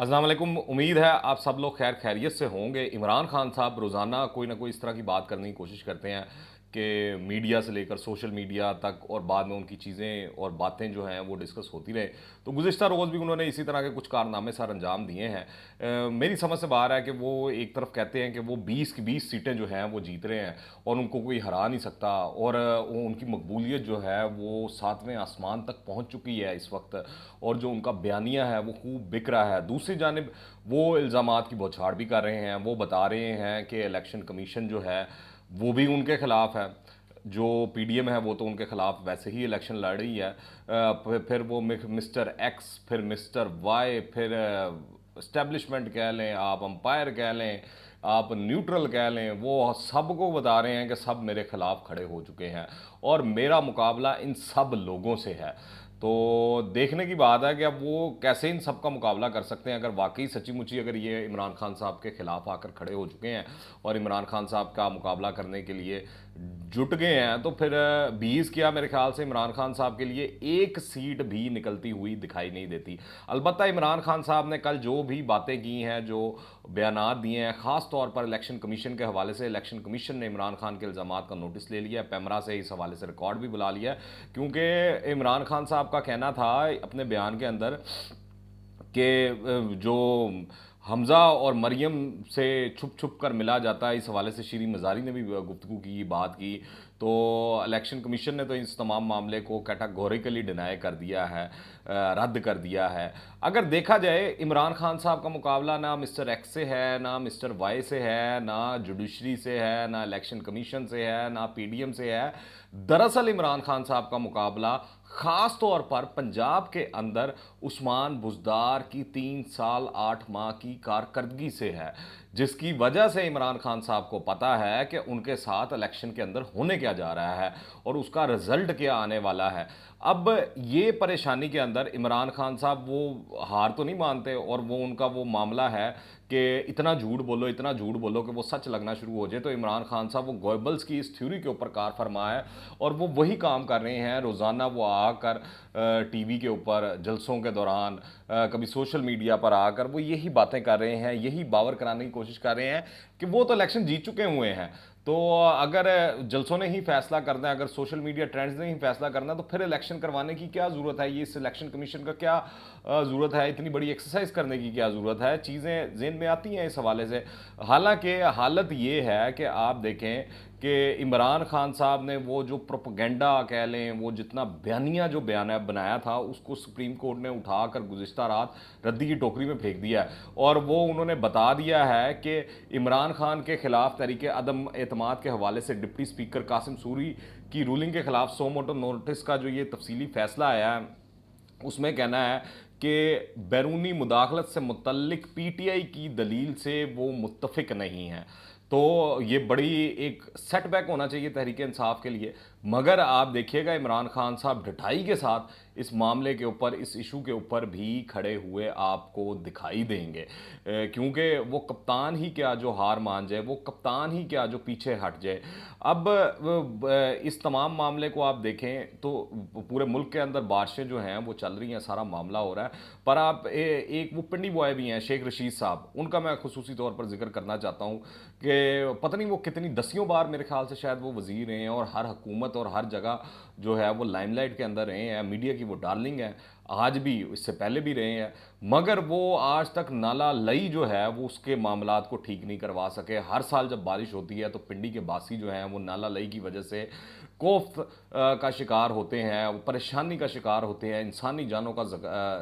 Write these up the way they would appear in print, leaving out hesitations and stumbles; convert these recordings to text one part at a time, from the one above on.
अस्सलाम वालेकुम। उम्मीद है आप सब लोग खैर खैरियत से होंगे। इमरान खान साहब रोज़ाना कोई ना कोई इस तरह की बात करने की कोशिश करते हैं कि मीडिया से लेकर सोशल मीडिया तक और बाद में उनकी चीज़ें और बातें जो हैं वो डिस्कस होती रहे। तो गुज़िश्ता रोज़ भी उन्होंने इसी तरह के कुछ कारनामे सर अंजाम दिए हैं। मेरी समझ से बाहर है कि वो एक तरफ कहते हैं कि वो 20 की 20 सीटें जो हैं वो जीत रहे हैं और उनको कोई हरा नहीं सकता, और उनकी मकबूलियत जो है वो सातवें आसमान तक पहुंच चुकी है इस वक्त, और जो उनका बयानिया है वो खूब बिक रहा है। दूसरी जानिब वो इल्ज़ामात की बौछार भी कर रहे हैं। वो बता रहे हैं कि इलेक्शन कमीशन जो है वो भी उनके खिलाफ है, जो पीडीएम है वो तो उनके खिलाफ वैसे ही इलेक्शन लड़ रही है। फिर वो मिस्टर एक्स, फिर मिस्टर वाई, फिर इस्टेब्लिशमेंट कह लें आप, अंपायर कह लें आप, न्यूट्रल कह लें, वो सबको बता रहे हैं कि सब मेरे खिलाफ खड़े हो चुके हैं और मेरा मुकाबला इन सब लोगों से है। तो देखने की बात है कि अब वो कैसे इन सब का मुकाबला कर सकते हैं। अगर वाकई सच्ची मुच्ची अगर ये इमरान खान साहब के खिलाफ आकर खड़े हो चुके हैं और इमरान खान साहब का मुकाबला करने के लिए जुट गए हैं, तो फिर 20 क्या, मेरे ख्याल से इमरान खान साहब के लिए एक सीट भी निकलती हुई दिखाई नहीं देती। अलबत्ता इमरान खान साहब ने कल जो भी बातें की हैं, जो बयानात दिए हैं, ख़ास तौर पर इलेक्शन कमीशन के हवाले से, इलेक्शन कमीशन ने इमरान खान के इल्ज़ामात का नोटिस ले लिया, पैमरा से इस हवाले से रिकॉर्ड भी बुला लिया, क्योंकि इमरान खान साहब का कहना था अपने बयान के अंदर कि जो हमज़ा और मरियम से छुप छुप कर मिला जाता है, इस हवाले से शीरी मज़ारी ने भी गुफ्तगू की, बात की। तो इलेक्शन कमीशन ने तो इस तमाम मामले को कैटेगोरिकली डिनाई कर दिया है, रद्द कर दिया है। अगर देखा जाए, इमरान खान साहब का मुकाबला ना मिस्टर एक्स से है, ना मिस्टर वाई से है, ना जुडिशरी से है, ना इलेक्शन कमीशन से है, ना पीडीएम से है। दरअसल इमरान खान साहब का मुकाबला खास तौर पर पंजाब के अंदर उस्मान बुज़दार की 3 साल 8 माह की कारकर्दगी से है, जिसकी वजह से इमरान खान साहब को पता है कि उनके साथ इलेक्शन के अंदर होने क्या जा रहा है और उसका रिजल्ट क्या आने वाला है। अब ये परेशानी के अंदर इमरान खान साहब वो हार तो नहीं मानते, और वो उनका वो मामला है कि इतना झूठ बोलो, इतना झूठ बोलो कि वो सच लगना शुरू हो जाए। तो इमरान खान साहब वो गोयबल्स की इस थ्योरी के ऊपर कार फरमा है और वो वही काम कर रहे हैं। रोज़ाना वो आकर टीवी के ऊपर जलसों के दौरान, कभी सोशल मीडिया पर आकर वो यही बातें कर रहे हैं, यही बावर कराने की कोशिश कर रहे हैं कि वो तो इलेक्शन जीत चुके हुए हैं। तो अगर जलसों ने ही फैसला करना है, अगर सोशल मीडिया ट्रेंड्स ने ही फैसला करना है, तो फिर इलेक्शन करवाने की क्या ज़रूरत है? ये इस इलेक्शन कमीशन का क्या ज़रूरत है? इतनी बड़ी एक्सरसाइज करने की क्या ज़रूरत है? चीज़ें ज़हन में आती हैं इस हवाले से। हालांकि हालत ये है कि आप देखें कि इमरान खान साहब ने वो जो प्रोपेगेंडा कह लें, वो जितना बयानिया जो बयान बनाया था, उसको सुप्रीम कोर्ट ने उठाकर गुज़िश्ता रात रद्दी की टोकरी में फेंक दिया है। और वो उन्होंने बता दिया है कि इमरान खान के खिलाफ तरीके अदम एतमाद के हवाले से डिप्टी स्पीकर कासिम सूरी की रूलिंग के खिलाफ सो मोटो नोटिस का जो ये तफसीली फैसला आया है, उसमें कहना है कि बैरूनी मुदाखलत से मुतल्लिक पीटीआई की दलील से वो मुत्तफिक नहीं है। तो ये बड़ी एक सेटबैक होना चाहिए तहरीक इंसाफ के लिए। मगर आप देखिएगा, इमरान खान साहब ढिठाई के साथ इस मामले के ऊपर, इस इशू के ऊपर भी खड़े हुए आपको दिखाई देंगे, क्योंकि वो कप्तान ही क्या जो हार मान जाए, वो कप्तान ही क्या जो पीछे हट जाए। अब इस तमाम मामले को आप देखें तो पूरे मुल्क के अंदर बारिशें जो हैं वो चल रही हैं, सारा मामला हो रहा है। पर आप एक वो पिंडी बॉय भी हैं शेख रशीद साहब, उनका मैं खुसूसी तौर पर जिक्र करना चाहता हूँ कि पता नहीं वो कितनी दसियों बार मेरे ख्याल से शायद वो वजीर रहे हैं और हर हुकूमत और हर जगह जो है वो लाइमलाइट के अंदर रहे हैं, मीडिया की वो डार्लिंग है, आज भी, इससे पहले भी रहे हैं। मगर वो आज तक नाला लई जो है वो उसके मामलात को ठीक नहीं करवा सके। हर साल जब बारिश होती है तो पिंडी के बासी जो हैं वो नाला लई की वजह से कोफ का शिकार होते हैं, वो परेशानी का शिकार होते हैं, इंसानी जानों का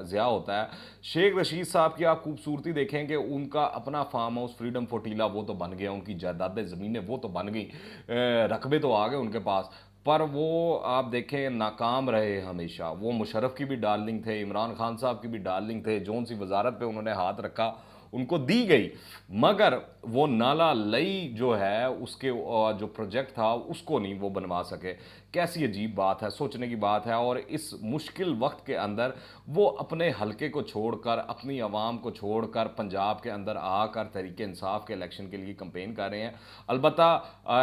ज़िया होता है। शेख रशीद साहब की आप खूबसूरती देखें कि उनका अपना फार्म हाउस फ्रीडम फोर्टीला वो तो बन गया, उनकी जायदादें ज़मीनें वो तो बन गई, रकबे तो आ गए उनके पास, पर वो आप देखें नाकाम रहे हमेशा। वो मुशर्रफ की भी डार्लिंग थे, इमरान खान साहब की भी डार्लिंग थे, जौन सी वजारत पे उन्होंने हाथ रखा उनको दी गई, मगर वो नाला लई जो है उसके जो प्रोजेक्ट था उसको नहीं वो बनवा सके। कैसी अजीब बात है, सोचने की बात है। और इस मुश्किल वक्त के अंदर वो अपने हलके को छोड़कर, अपनी आवाम को छोड़कर पंजाब के अंदर आकर तहरीक इंसाफ के इलेक्शन के लिए कंपेन कर रहे हैं। अलबत्ता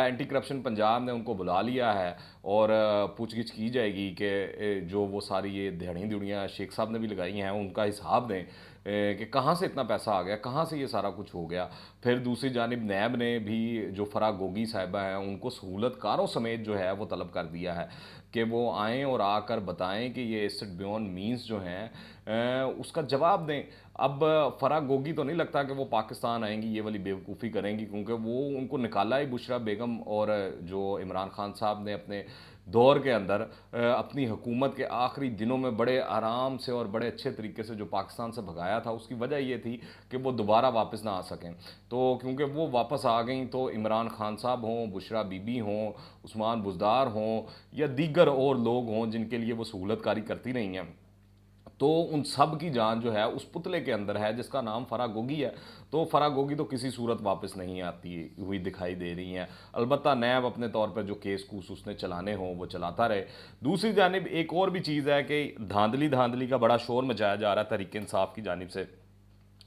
एंटी करप्शन पंजाब ने उनको बुला लिया है और पूछगिछ की जाएगी कि जो वो सारी ये दिहाड़ी दुड़ियाँ शेख साहब ने भी लगाई हैं उनका हिसाब दें। कि कहाँ से इतना पैसा आ गया, कहाँ से ये सारा कुछ हो गया। फिर दूसरी जानिब नैब ने भी जो फ़राह गोगी साहिबा हैं उनको सहूलतकारों समेत जो है वो तलब कर दिया है कि वो आएँ और आकर बताएं कि ये एसिड बियॉन्ड मीन्स जो हैं उसका जवाब दें। अब फ़राह गोगी तो नहीं लगता कि वो पाकिस्तान आएंगी ये वाली बेवकूफ़ी करेंगी, क्योंकि वो उनको निकाला ही बुशरा बेगम और जो इमरान खान साहब ने अपने दौर के अंदर अपनी हुकूमत के आखिरी दिनों में बड़े आराम से और बड़े अच्छे तरीके से जो पाकिस्तान से भगाया था, उसकी वजह ये थी कि वो दोबारा वापस ना आ सकें। तो क्योंकि वो वापस आ गई तो इमरान खान साहब हों, बुशरा बीबी हों, उस्मान बुज़दार हों या दीगर और लोग हों जिनके लिए वो सहूलतकारी करती रही हैं, तो उन सब की जान जो है उस पुतले के अंदर है जिसका नाम फ़राह गोगी है। तो फ़राह गोगी तो किसी सूरत वापस नहीं आती हुई दिखाई दे रही हैं। अलबत्ता नैब अपने तौर पर जो केस कूस उसने चलाने हों वो चलाता रहे। दूसरी जानिब एक और भी चीज़ है कि धांधली धांधली का बड़ा शोर मचाया जा रहा है तहरीक इंसाफ की जानिब से।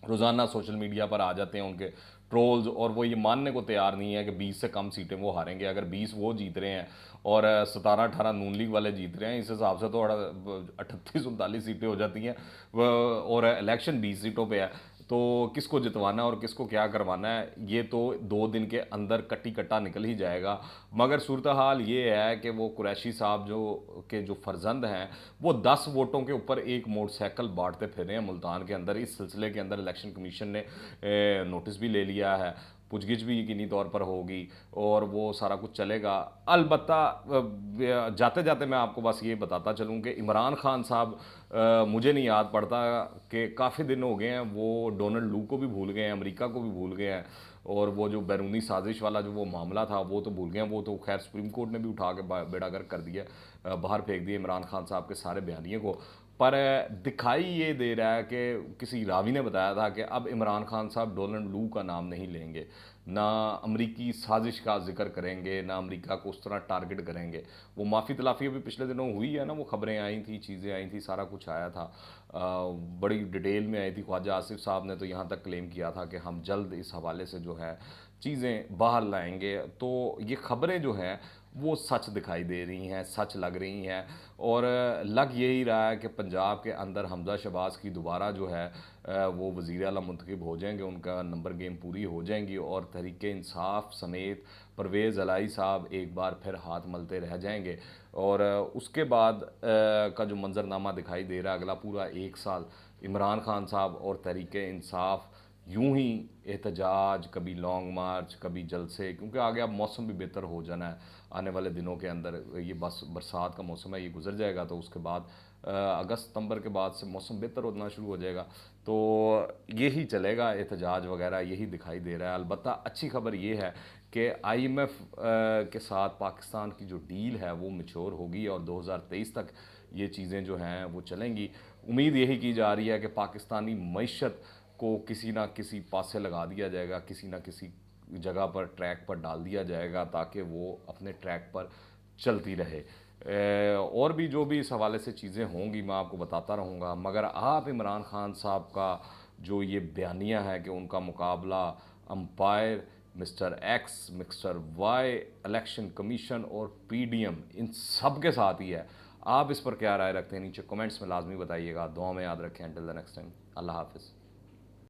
रोज़ाना सोशल मीडिया पर आ जाते हैं उनके ट्रोल्स, और वो ये मानने को तैयार नहीं है कि 20 से कम सीटें वो हारेंगे। अगर 20 वो जीत रहे हैं और 17-18 नून लीग वाले जीत रहे हैं, इस हिसाब से तो 38-39 सीटें हो जाती हैं और इलेक्शन 20 सीटों पे है। तो किसको जितवाना और किसको क्या करवाना है ये तो 2 दिन के अंदर कट्टी कट्टा निकल ही जाएगा। मगर सूरत हाल ये है कि वो कुरैशी साहब जो फर्जंद हैं वो 10 वोटों के ऊपर एक मोटरसाइकिल बांटते फिर रहे हैं मुल्तान के अंदर। इस सिलसिले के अंदर इलेक्शन कमीशन ने नोटिस भी ले लिया है, पूछगिछ भी यकीनी तौर पर होगी और वो सारा कुछ चलेगा। अलबत्ता जाते जाते मैं आपको बस ये बताता चलूँ कि इमरान खान साहब, मुझे नहीं याद पड़ता कि काफ़ी दिन हो गए हैं वो डोनाल्ड लू को भी भूल गए हैं, अमेरिका को भी भूल गए हैं, और वो जो बैरूनी साजिश वाला जो वो मामला था वो तो भूल गए हैं। वो तो खैर सुप्रीम कोर्ट ने भी उठा के बेड़ा गर्क कर दिया, बाहर फेंक दिए इमरान खान साहब के सारे बयानिए को। पर दिखाई ये दे रहा है कि किसी रावी ने बताया था कि अब इमरान खान साहब डोनाल्ड लू का नाम नहीं लेंगे, ना अमरीकी साजिश का जिक्र करेंगे, ना अमरीका को उस तरह टारगेट करेंगे। वो माफ़ी तलाफ़ी अभी पिछले दिनों हुई है ना, वो खबरें आई थी, चीज़ें आई थी, सारा कुछ आया था, बड़ी डिटेल में आई थी। ख्वाजा आसिफ साहब ने तो यहाँ तक क्लेम किया था कि हम जल्द इस हवाले से जो है चीज़ें बाहर लाएंगे। तो ये खबरें जो हैं वो सच दिखाई दे रही हैं, सच लग रही हैं, और लग यही रहा है कि पंजाब के अंदर हमजा शहबाज की दोबारा जो है वो वज़ीर आला मुंतखब हो जाएंगे, उनका नंबर गेम पूरी हो जाएंगी और तहरीक इंसाफ समेत परवेज़ अलाई साहब एक बार फिर हाथ मलते रह जाएंगे। और उसके बाद का जो मंजरनामा दिखाई दे रहा है अगला पूरा 1 साल, इमरान खान साहब और तहरीक इंसाफ यूं ही एहतजाज, कभी लॉन्ग मार्च, कभी जलसे, क्योंकि आगे अब मौसम भी बेहतर हो जाना है आने वाले दिनों के अंदर। ये बस बरसात का मौसम है, ये गुजर जाएगा तो उसके बाद अगस्त सितंबर के बाद से मौसम बेहतर होना शुरू हो जाएगा। तो यही चलेगा, एहतजाज वगैरह यही दिखाई दे रहा है। अलबत्ता अच्छी खबर ये है कि IMF के साथ पाकिस्तान की जो डील है वो मैच्योर होगी और 2023 तक ये चीज़ें जो हैं वो चलेंगी। उम्मीद यही की जा रही है कि पाकिस्तानी मईशत को किसी ना किसी पासे लगा दिया जाएगा, किसी ना किसी जगह पर ट्रैक पर डाल दिया जाएगा ताकि वो अपने ट्रैक पर चलती रहे। और भी जो भी इस हवाले से चीज़ें होंगी मैं आपको बताता रहूँगा। मगर आप इमरान खान साहब का जो ये बयानिया है कि उनका मुकाबला umpire, mister X, mister Y, election commission और PDM इन सब के साथ ही है, आप इस पर क्या राय रखते हैं नीचे कमेंट्स में लाजमी बताइएगा। दुआ में याद रखें। अंटिल द नेक्स्ट टाइम, अल्लाह हाफिज़।